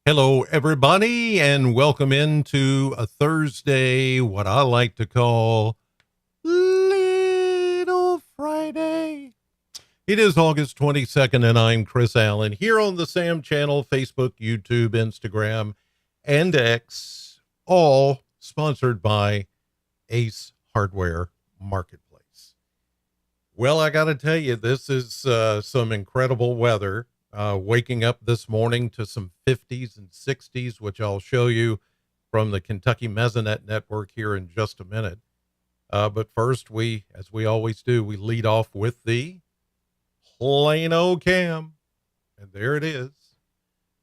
Hello, everybody, and welcome into a Thursday, what I like to call Little Friday. It is August 22nd, and I'm Chris Allen here on the Sam channel, Facebook, YouTube, Instagram, and X, all sponsored by Ace Hardware Marketplace. Well, I got to tell you, this is some incredible weather. Waking up this morning to some 50s and 60s, which I'll show you from the Kentucky Mesonet Network here in just a minute. But first, as we always do, we lead off with the Plano Cam. And there it is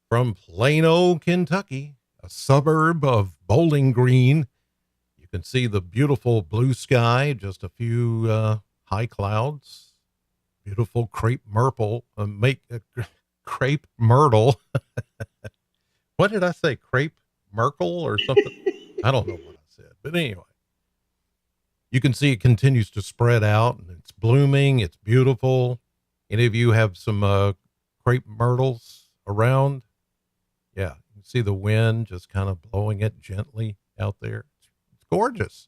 from Plano, Kentucky, a suburb of Bowling Green. You can see the beautiful blue sky, just a few high clouds, beautiful crepe myrtle, crepe myrtle. What did I say? Crepe Merkel or something? I don't know what I said, but anyway, you can see it continues to spread out and it's blooming. It's beautiful. Any of you have some crepe myrtles around? Yeah. You can see the wind just kind of blowing it gently out there. It's gorgeous.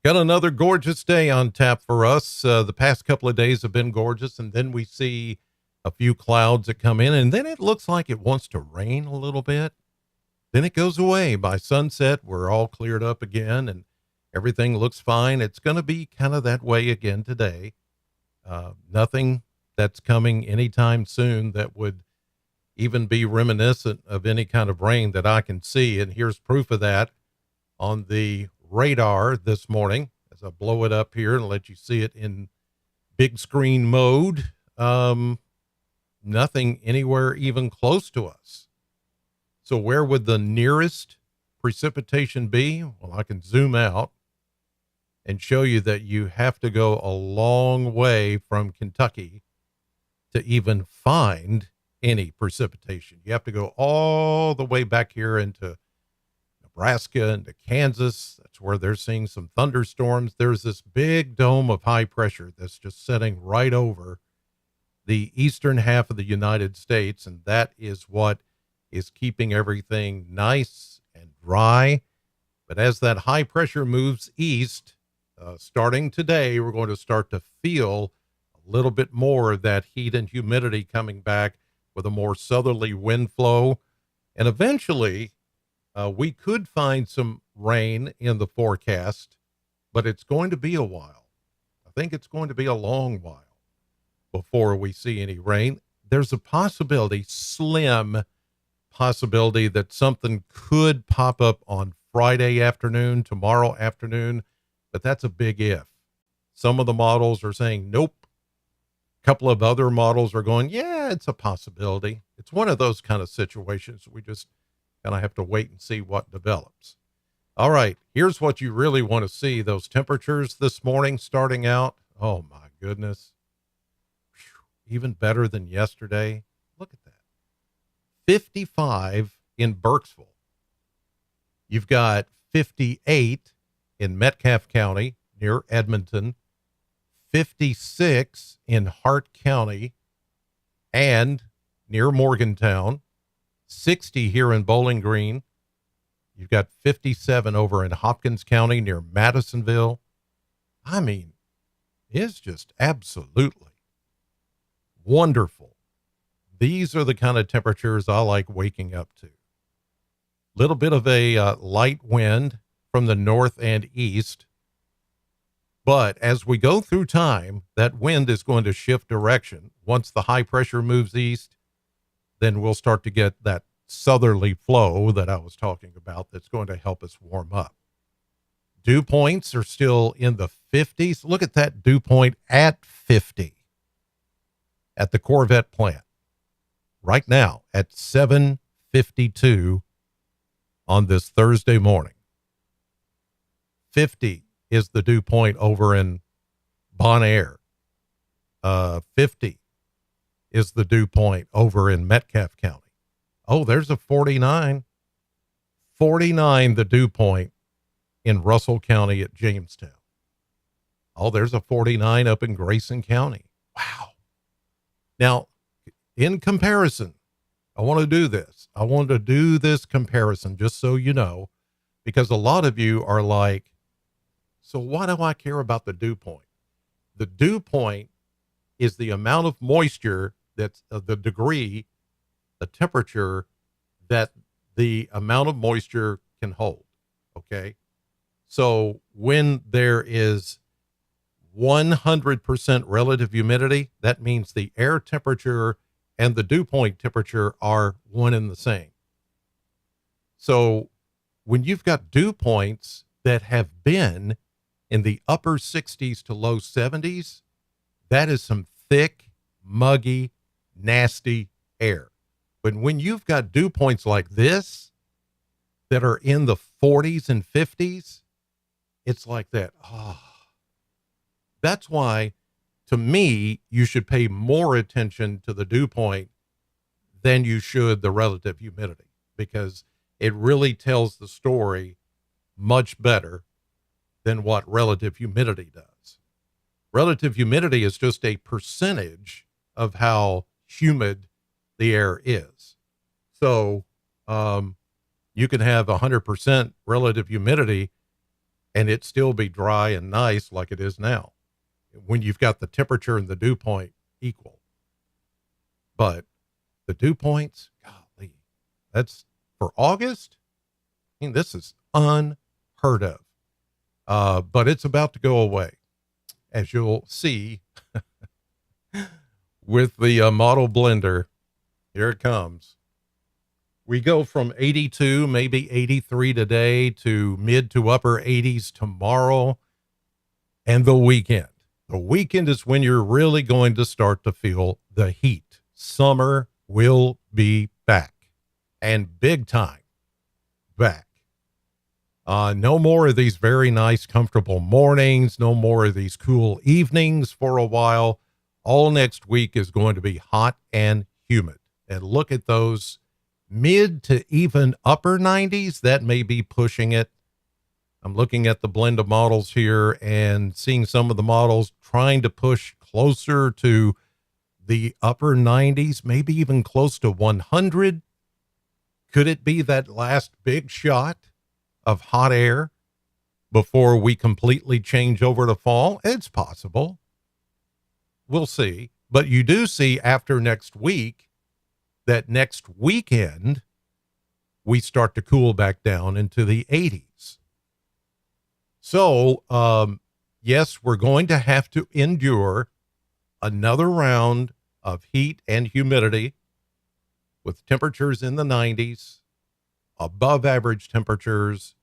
Got another gorgeous day on tap for us. The past couple of days have been gorgeous, and then we see a few clouds that come in, and then it looks like it wants to rain a little bit. Then it goes away. By sunset, we're all cleared up again, and everything looks fine. It's going to be kind of that way again today. Nothing that's coming anytime soon that would even be reminiscent of any kind of rain that I can see, and here's proof of that on the radar this morning as I blow it up here and let you see it in big screen mode. Nothing anywhere even close to us. So where would the nearest precipitation be? Well, I can zoom out and show you that you have to go a long way from Kentucky to even find any precipitation. You have to go all the way back here into Nebraska and to Kansas. That's where they're seeing some thunderstorms. There's this big dome of high pressure that's just setting right over the eastern half of the United States, and that is what is keeping everything nice and dry. But as that high pressure moves east, starting today, we're going to start to feel a little bit more of that heat and humidity coming back with a more southerly wind flow. And eventually, we could find some rain in the forecast, but it's going to be a while. I think it's going to be a long while before we see any rain. There's a possibility, slim possibility, that something could pop up on Friday afternoon, tomorrow afternoon, but that's a big if. Some of the models are saying nope. A couple of other models are going, yeah, it's a possibility. It's one of those kind of situations. We just kind of have to wait and see what develops. All right, here's what you really want to see. Those temperatures this morning starting out. Oh my goodness. Whew, even better than yesterday. Look at that. 55 in Burkesville. You've got 58 in Metcalfe County near Edmonton, 56 in Hart County and near Morgantown, 60 here in Bowling Green. You've got 57 over in Hopkins County near Madisonville. I mean, it's just absolutely wonderful. These are the kind of temperatures I like waking up to. Little bit of a light wind from the north and east. But as we go through time, that wind is going to shift direction. Once the high pressure moves east, then we'll start to get that southerly flow that I was talking about that's going to help us warm up. Dew points are still in the 50s. Look at that dew point at 50 at the Corvette plant right now at 7:52 on this Thursday morning. 50 is the dew point over in Bon Air. 50 is the dew point over in Metcalfe County. Oh, there's a 49. 49, the dew point in Russell County at Jamestown. Oh, there's a 49 up in Grayson County. Wow. Now, in comparison, I want to do this. I wanted to do this comparison just so you know, because a lot of you are like, so why do I care about the dew point? The dew point is the amount of moisture that's the degree, the temperature that the amount of moisture can hold. Okay. So when there is 100% relative humidity, that means the air temperature and the dew point temperature are one and the same. So when you've got dew points that have been in the upper 60s to low 70s, that is some thick, muggy, nasty air. But when you've got dew points like this that are in the 40s and 50s, it's like that. Oh, that's why, to me, you should pay more attention to the dew point than you should the relative humidity, because it really tells the story much better than what relative humidity does. Relative humidity is just a percentage of how humid the air is. So you can have 100% relative humidity and it still be dry and nice like it is now when you've got the temperature and the dew point equal. But the dew points, golly, that's for August. I mean, this is unheard of. But it's about to go away, as you'll see with the model blender. Here it comes. We go from 82, maybe 83 today to mid to upper 80s tomorrow and the weekend. The weekend is when you're really going to start to feel the heat. Summer will be back, and big time back. No more of these very nice, comfortable mornings. No more of these cool evenings for a while. All next week is going to be hot and humid. And look at those mid to even upper 90s. That may be pushing it. I'm looking at the blend of models here and seeing some of the models trying to push closer to the upper 90s, maybe even close to 100. Could it be that last big shot of hot air before we completely change over to fall? It's possible. We'll see. But you do see after next week that next weekend we start to cool back down into the 80s. So, yes, we're going to have to endure another round of heat and humidity with temperatures in the 90s, above average temperatures,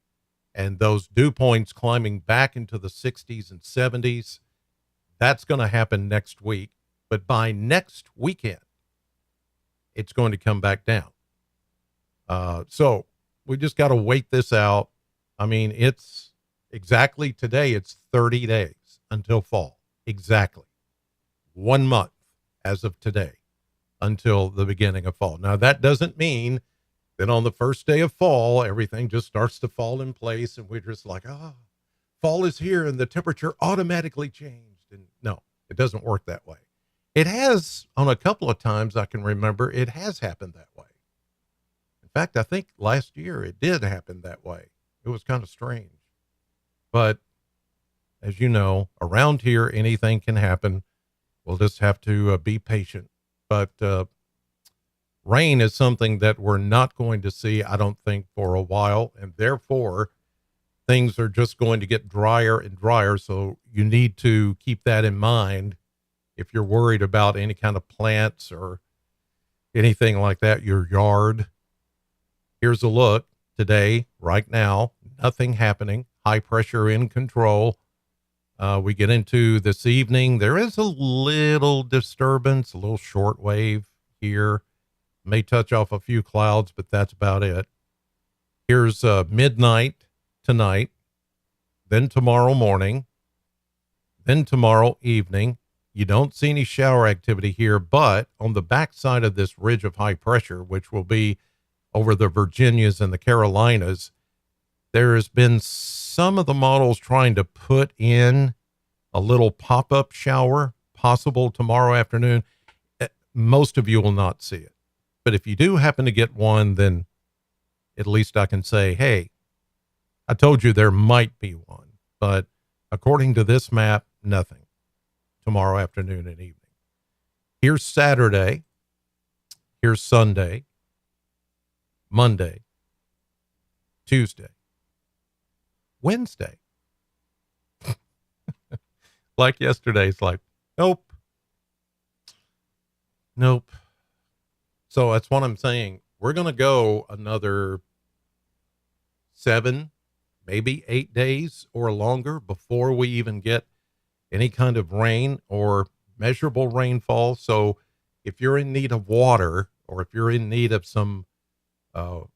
and those dew points climbing back into the 60s and 70s. That's going to happen next week. But by next weekend, it's going to come back down. So we just got to wait this out. I mean, it's exactly today, it's 30 days until fall. Exactly. 1 month as of today until the beginning of fall. Now, that doesn't mean that on the first day of fall, everything just starts to fall in place and we're just like, fall is here and the temperature automatically changed. And no, it doesn't work that way. It has on a couple of times I can remember, it has happened that way. In fact, I think last year it did happen that way. It was kind of strange. But as you know, around here, anything can happen. We'll just have to be patient. But rain is something that we're not going to see, I don't think, for a while. And therefore, things are just going to get drier and drier. So you need to keep that in mind if you're worried about any kind of plants or anything like that, your yard. Here's a look today, right now, nothing happening. High pressure in control. We get into this evening. There is a little disturbance, a little short wave here. May touch off a few clouds, but that's about it. Here's midnight tonight, then tomorrow morning, then tomorrow evening. You don't see any shower activity here, but on the backside of this ridge of high pressure, which will be over the Virginias and the Carolinas, there has been some of the models trying to put in a little pop-up shower possible tomorrow afternoon. Most of you will not see it. But if you do happen to get one, then at least I can say, hey, I told you there might be one. But according to this map, nothing tomorrow afternoon and evening. Here's Saturday. Here's Sunday, Monday, Tuesday, Wednesday. Like yesterday, it's like, nope. So that's what I'm saying. We're going to go another 7, maybe 8 days or longer before we even get any kind of rain or measurable rainfall. So if you're in need of water, or if you're in need of some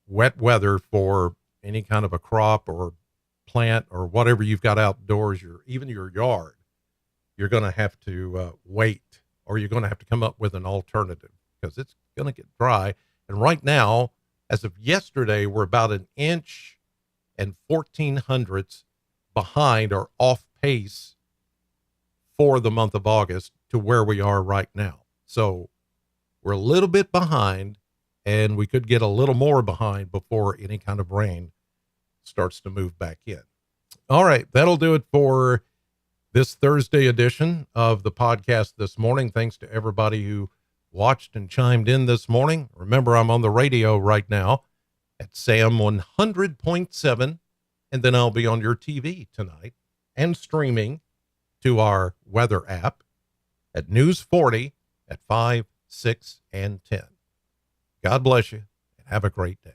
wet weather for any kind of a crop or plant or whatever you've got outdoors, even your yard, you're going to have to wait, or you're going to have to come up with an alternative, because it's going to get dry. And right now, as of yesterday, we're about 1 inch and 1400ths behind, or off pace for the month of August to where we are right now. So we're a little bit behind, and we could get a little more behind before any kind of rain starts to move back in. All right, that'll do it for this Thursday edition of the podcast this morning. Thanks to everybody who watched and chimed in this morning. Remember, I'm on the radio right now at Sam 100.7, and then I'll be on your TV tonight and streaming to our weather app at News 40 at 5, 6, and 10. God bless you, and have a great day.